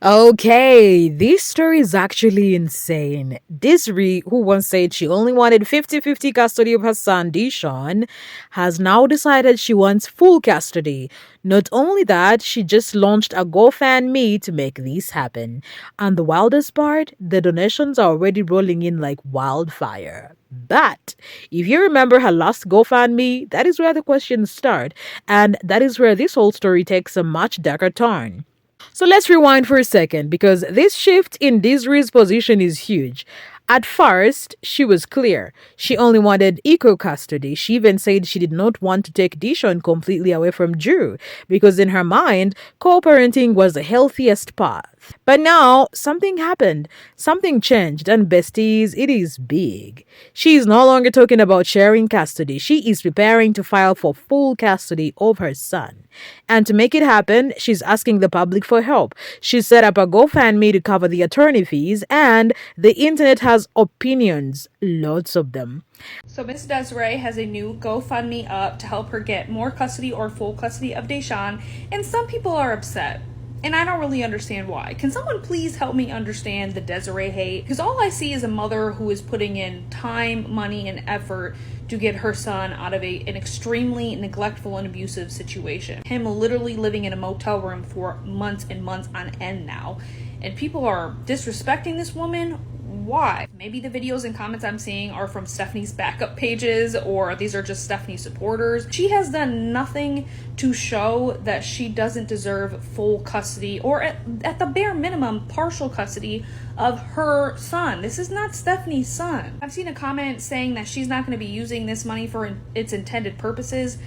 Okay, this story is actually insane. Desiree, who once said she only wanted 50-50 custody of her son, Deshaun, has now decided she wants full custody. Not only that, she just launched a GoFundMe to make this happen. And the wildest part, the donations are already rolling in like wildfire. But if you remember her last GoFundMe, that is where the questions start. And that is where this whole story takes a much darker turn. So let's rewind for a second because this shift in Desiree's position is huge. At first, she was clear. She only wanted eco custody. She even said she did not want to take Dishon completely away from Drew because, in her mind, co parenting was the healthiest path. But now, something happened. Something changed, and besties, it is big. She is no longer talking about sharing custody. She is preparing to file for full custody of her son. And to make it happen, she's asking the public for help. She set up a GoFundMe to cover the attorney fees, and the internet has opinions, lots of them. So Miss Desiree has a new GoFundMe up to help her get more custody or full custody of Deshaun, and some people are upset. And I don't really understand why. Can someone please help me understand the Desiree hate? Because all I see is a mother who is putting in time, money, and effort to get her son out of an extremely neglectful and abusive situation. Him literally living in a motel room for months and months on end now. And people are disrespecting this woman. Why? Maybe the videos and comments I'm seeing are from Stephanie's backup pages, or these are just Stephanie supporters. She has done nothing to show that she doesn't deserve full custody, or at the bare minimum, partial custody of her son. This is not Stephanie's son. I've seen a comment saying that she's not going to be using this money for its intended purposes.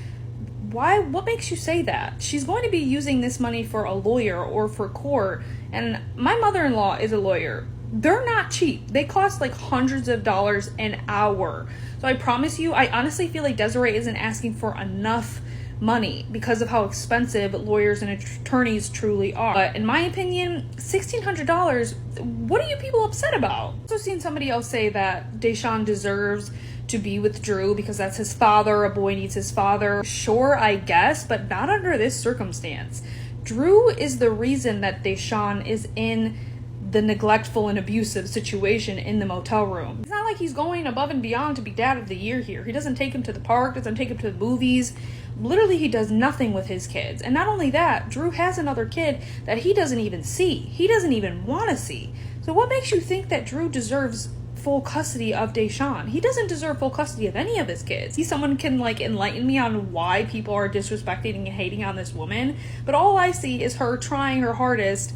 Why? What makes you say that? She's going to be using this money for a lawyer or for court, and my mother-in-law is a lawyer. They're not cheap. They cost like hundreds of dollars an hour. So I promise you, I honestly feel like Desiree isn't asking for enough money because of how expensive lawyers and attorneys truly are. But in my opinion, $1,600, what are you people upset about? I've also seen somebody else say that Deshaun deserves to be with Drew because that's his father. A boy needs his father. Sure, I guess, but not under this circumstance. Drew is the reason that Deshaun is in the neglectful and abusive situation in the motel room. It's not like he's going above and beyond to be dad of the year here. He doesn't take him to the park, doesn't take him to the movies. Literally, he does nothing with his kids. And not only that, Drew has another kid that he doesn't even see. He doesn't even want to see. So what makes you think that Drew deserves full custody of Deshaun? He doesn't deserve full custody of any of his kids. Someone can enlighten me on why people are disrespecting and hating on this woman, but all I see is her trying her hardest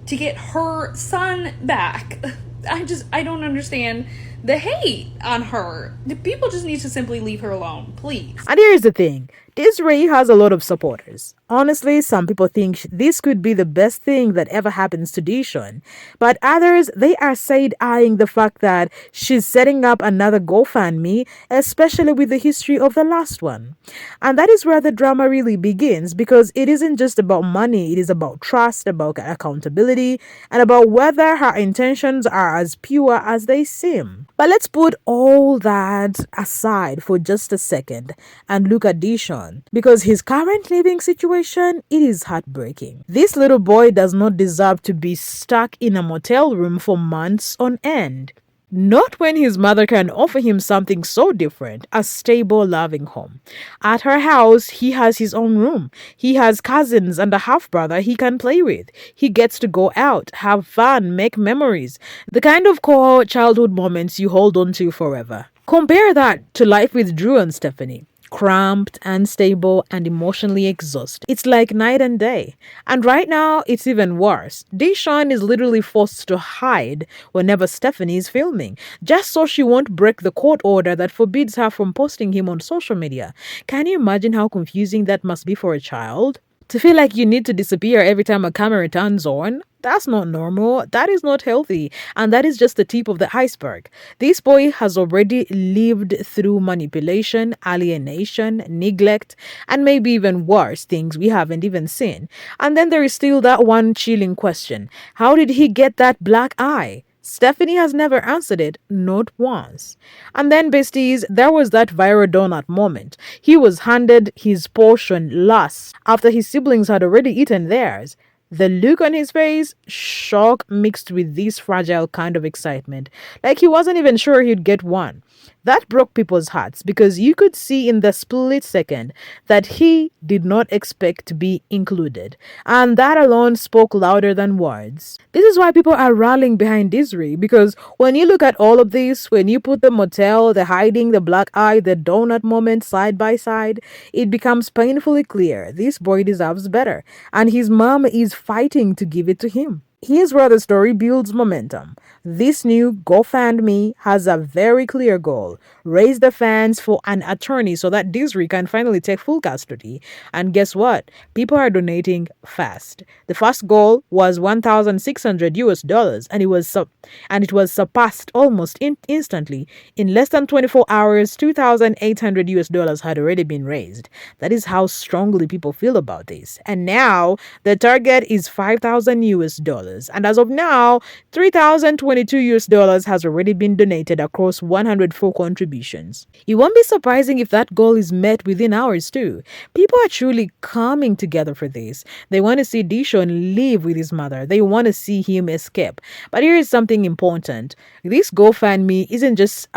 to get her son back. I don't understand the hate on her. The people just need to simply leave her alone, please. And here's the thing. Desiree has a lot of supporters. Honestly, some people think this could be the best thing that ever happens to Dishon. But others, they are side-eyeing the fact that she's setting up another GoFundMe, especially with the history of the last one. And that is where the drama really begins because it isn't just about money. It is about trust, about accountability, and about whether her intentions are as pure as they seem. But let's put all that aside for just a second and look at Dishon. Because his current living situation, it is heartbreaking. This little boy does not deserve to be stuck in a motel room for months on end. Not when his mother can offer him something so different, a stable, loving home. At her house, he has his own room. He has cousins and a half-brother he can play with. He gets to go out, have fun, make memories. The kind of core childhood moments you hold on to forever. Compare that to life with Drew and Stephanie. Cramped, unstable, and emotionally exhausted. It's like night and day. And right now, it's even worse. Deshaun is literally forced to hide whenever Stephanie is filming, just so she won't break the court order that forbids her from posting him on social media. Can you imagine how confusing that must be for a child? To feel like you need to disappear every time a camera turns on? That's not normal. That is not healthy. And that is just the tip of the iceberg. This boy has already lived through manipulation, alienation, neglect, and maybe even worse things we haven't even seen. And then there is still that one chilling question. How did he get that black eye? Stephanie has never answered it, not once. And then, besties, there was that viral donut moment. He was handed his portion last after his siblings had already eaten theirs. The look on his face, shock mixed with this fragile kind of excitement, like he wasn't even sure he'd get one. That broke people's hearts because you could see in the split second that he did not expect to be included. And that alone spoke louder than words. This is why people are rallying behind Disney because when you look at all of this, when you put the motel, the hiding, the black eye, the donut moment side by side, it becomes painfully clear this boy deserves better, and his mom is fighting to give it to him. Here's where the story builds momentum. This new GoFundMe has a very clear goal: raise the funds for an attorney so that Disney can finally take full custody. And guess what? People are donating fast. The first goal was 1,600 US dollars, and it was surpassed almost instantly. In less than 24 hours, 2,800 US dollars had already been raised. That is how strongly people feel about this. And now the target is 5,000 US dollars. And as of now, 3,022 US dollars has already been donated across 104 contributions. It won't be surprising if that goal is met within hours too. People are truly coming together for this. They want to see Dishon live with his mother. They want to see him escape. But here is something important. This GoFundMe isn't just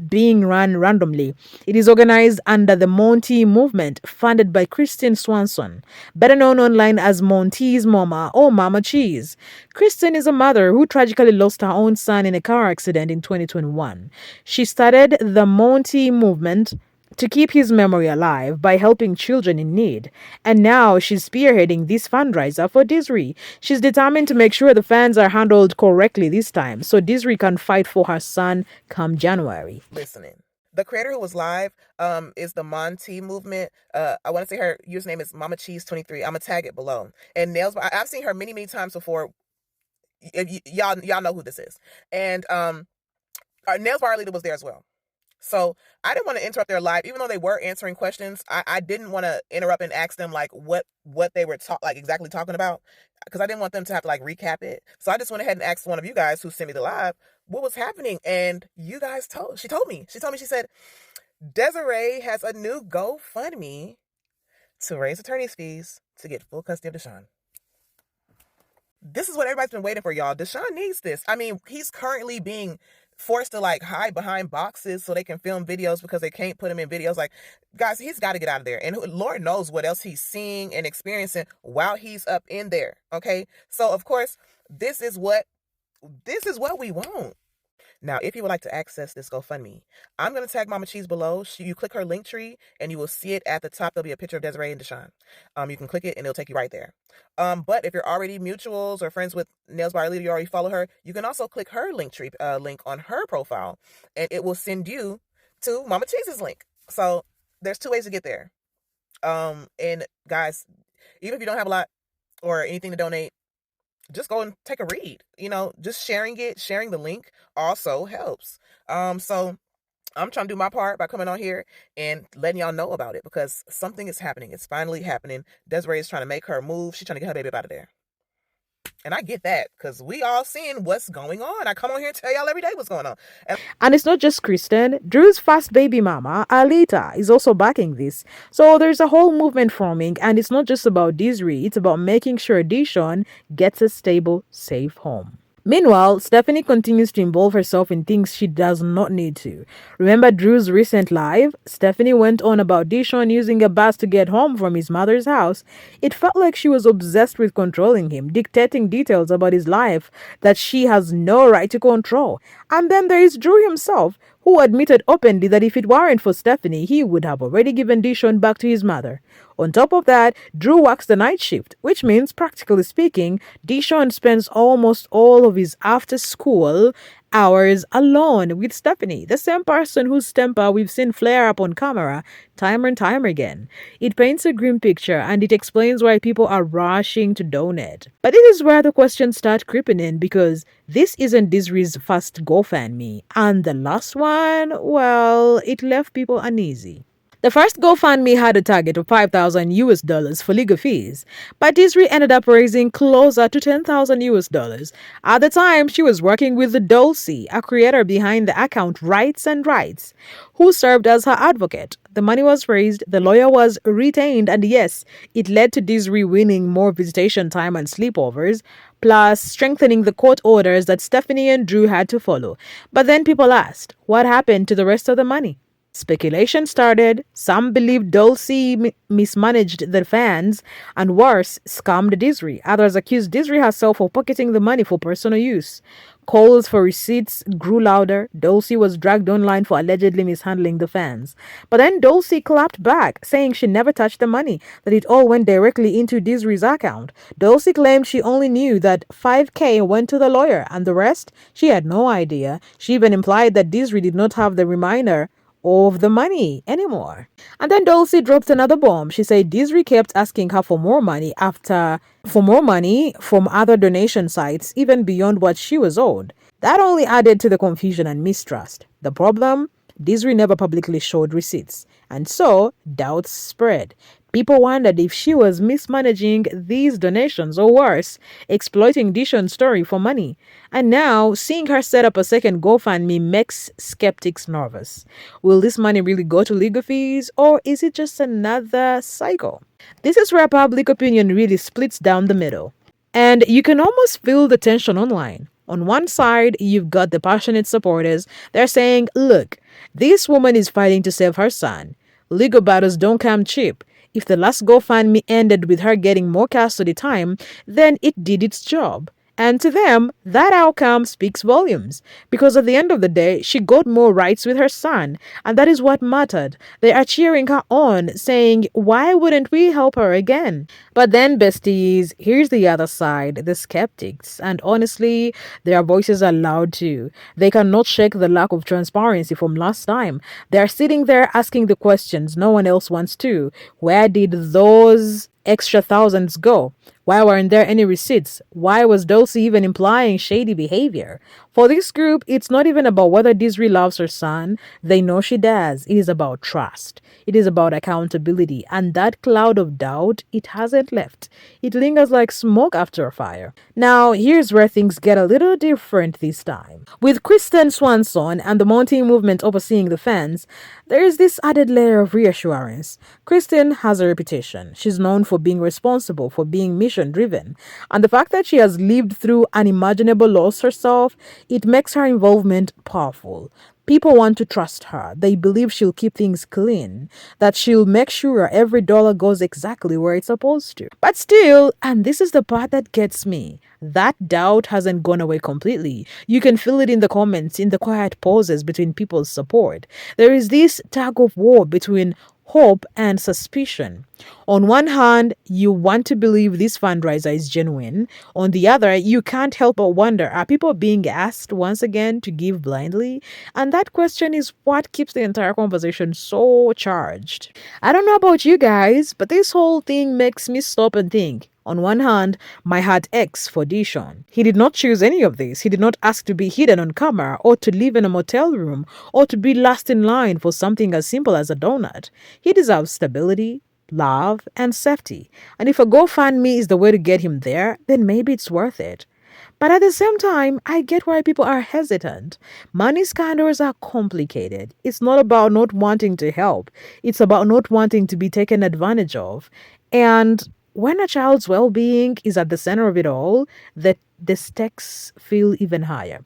being run randomly. It is organized under the Monty movement, funded by Kristen Swanson, better known online as Monty's Mama or Mama Cheese. Kristen is a mother who tragically lost her own son in a car accident in 2021. She started the Monty movement to keep his memory alive by helping children in need. And now she's spearheading this fundraiser for Disney. She's determined to make sure the funds are handled correctly this time so Disney can fight for her son come January. Listening. The creator who was live is the Monty movement. I want to say her username is Mama Cheese 23. I'm gonna tag it below. And I've seen her many times before. Y'all know who this is. And our Nails Bar Leader was there as well. So I didn't want to interrupt their live, even though they were answering questions. I didn't want to interrupt and ask them like what they were exactly talking about, because I didn't want them to have to like recap it. So I just went ahead and asked one of you guys who sent me the live what was happening, and you guys she told me. She said Desiree has a new GoFundMe to raise attorney's fees to get full custody of Deshaun. This is what everybody's been waiting for, y'all. Deshaun needs this. I mean, he's currently being forced to like hide behind boxes so they can film videos because they can't put him in videos. Like, guys, he's got to get out of there. And Lord knows what else he's seeing and experiencing while he's up in there. Okay. So of course, this is what we want. Now, if you would like to access this GoFundMe, I'm going to tag Mama Cheese below. You click her link tree and you will see it at the top. There'll be a picture of Desiree and Deshaun. You can click it and it'll take you right there. But if you're already mutuals or friends with Nails by Leader, you already follow her, you can also click her link tree link on her profile and it will send you to Mama Cheese's link. So there's two ways to get there. And guys, even if you don't have a lot or anything to donate, just go and take a read. Just sharing the link also helps. So I'm trying to do my part by coming on here and letting y'all know about it because something is happening. It's finally happening. Desiree is trying to make her move. She's trying to get her baby out of there. And I get that because we all seeing what's going on. I come on here and tell y'all every day what's going on. And it's not just Kristen. Drew's first baby mama, Alita, is also backing this. So there's a whole movement forming, and it's not just about Disney. It's about making sure Dishon gets a stable, safe home. Meanwhile, Stephanie continues to involve herself in things she does not need to. Remember Drew's recent live? Stephanie went on about Dishon using a bus to get home from his mother's house. It felt like she was obsessed with controlling him, dictating details about his life that she has no right to control. And then there is Drew himself, who admitted openly that if it weren't for Stephanie, he would have already given Dishon back to his mother. On top of that, Drew works the night shift, which means, practically speaking, Dishon spends almost all of his after-school hours alone with Stephanie, the same person whose temper we've seen flare up on camera time and time again. It paints a grim picture and it explains why people are rushing to donate. But it is where the questions start creeping in because this isn't Disney's first GoFundMe, and the last one, well, it left people uneasy. The first GoFundMe had a target of 5,000 US dollars for legal fees, but Disney ended up raising closer to 10,000 US dollars. At the time, she was working with the Dulcie, a creator behind the account Rights and Rights, who served as her advocate. The money was raised, the lawyer was retained, and yes, it led to Disney winning more visitation time and sleepovers, plus strengthening the court orders that Stephanie and Drew had to follow. But then people asked, what happened to the rest of the money? Speculation started. Some believed Dulcie mismanaged the fans and worse, scammed Disney. Others accused Disney herself of pocketing the money for personal use. Calls for receipts grew louder. Dulcie was dragged online for allegedly mishandling the fans. But then Dulcie clapped back, saying she never touched the money, that it all went directly into Disney's account. Dulcie claimed she only knew that 5K went to the lawyer and the rest, she had no idea. She even implied that Disney did not have the reminder of the money anymore. And then Dulcie dropped another bomb. She said Disney kept asking her for more money from other donation sites, even beyond what she was owed. That only added to the confusion and mistrust. The problem? Disney never publicly showed receipts, and so doubts spread. People wondered if she was mismanaging these donations or worse, exploiting Dishon's story for money. And now, seeing her set up a second GoFundMe makes skeptics nervous. Will this money really go to legal fees or is it just another cycle? This is where public opinion really splits down the middle. And you can almost feel the tension online. On one side, you've got the passionate supporters. They're saying, look, this woman is fighting to save her son. Legal battles don't come cheap. If the last GoFundMe ended with her getting more custody time, then it did its job. And to them, that outcome speaks volumes. Because at the end of the day, she got more rights with her son. And that is what mattered. They are cheering her on, saying, why wouldn't we help her again? But then, besties, here's the other side, the skeptics. And honestly, their voices are loud too. They cannot shake the lack of transparency from last time. They are sitting there asking the questions no one else wants to. Where did those extra thousands go? Why weren't there any receipts? Why was Dulcie even implying shady behavior? For this group, it's not even about whether Disney loves her son. They know she does. It is about trust. It is about accountability. And that cloud of doubt, it hasn't left. It lingers like smoke after a fire. Now, here's where things get a little different this time. With Kristen Swanson and the Monty movement overseeing the fans, there is this added layer of reassurance. Kristen has a reputation. She's known for being responsible, for being mission driven. And the fact that she has lived through unimaginable loss herself, it makes her involvement powerful. People want to trust her. They believe she'll keep things clean, that she'll make sure every dollar goes exactly where it's supposed to. But still, and this is the part that gets me, that doubt hasn't gone away completely. You can feel it in the comments, in the quiet pauses between people's support. There is this tug of war between hope and suspicion. On one hand, you want to believe this fundraiser is genuine. On the other, you can't help but wonder, are people being asked once again to give blindly? And that question is what keeps the entire conversation so charged. I don't know about you guys, but this whole thing makes me stop and think. On one hand, my heart aches for Dishon. He did not choose any of this. He did not ask to be hidden on camera or to live in a motel room or to be last in line for something as simple as a donut. He deserves stability, love, and safety. And if a GoFundMe is the way to get him there, then maybe it's worth it. But at the same time, I get why people are hesitant. Money scandals are complicated. It's not about not wanting to help. It's about not wanting to be taken advantage of. And when a child's well-being is at the center of it all, the stakes feel even higher.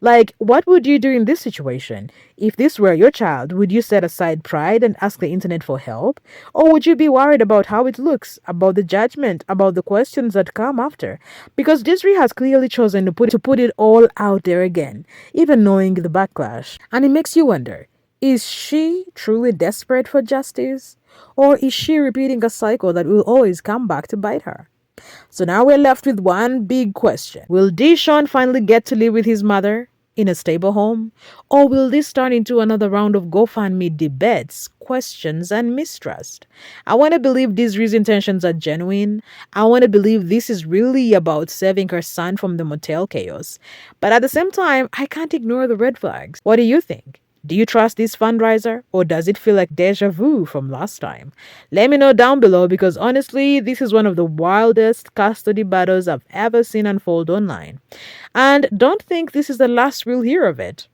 Like, what would you do in this situation? If this were your child, would you set aside pride and ask the internet for help? Or would you be worried about how it looks, about the judgment, about the questions that come after? Because Disney has clearly chosen to put it all out there again, even knowing the backlash. And it makes you wonder, is she truly desperate for justice? Or is she repeating a cycle that will always come back to bite her? So now we're left with one big question. Will Deshaun finally get to live with his mother in a stable home? Or will this turn into another round of GoFundMe debates, questions, and mistrust? I want to believe Disney's intentions are genuine. I want to believe this is really about saving her son from the motel chaos. But at the same time, I can't ignore the red flags. What do you think? Do you trust this fundraiser or does it feel like deja vu from last time? Let me know down below because honestly, this is one of the wildest custody battles I've ever seen unfold online. And don't think this is the last we'll hear of it.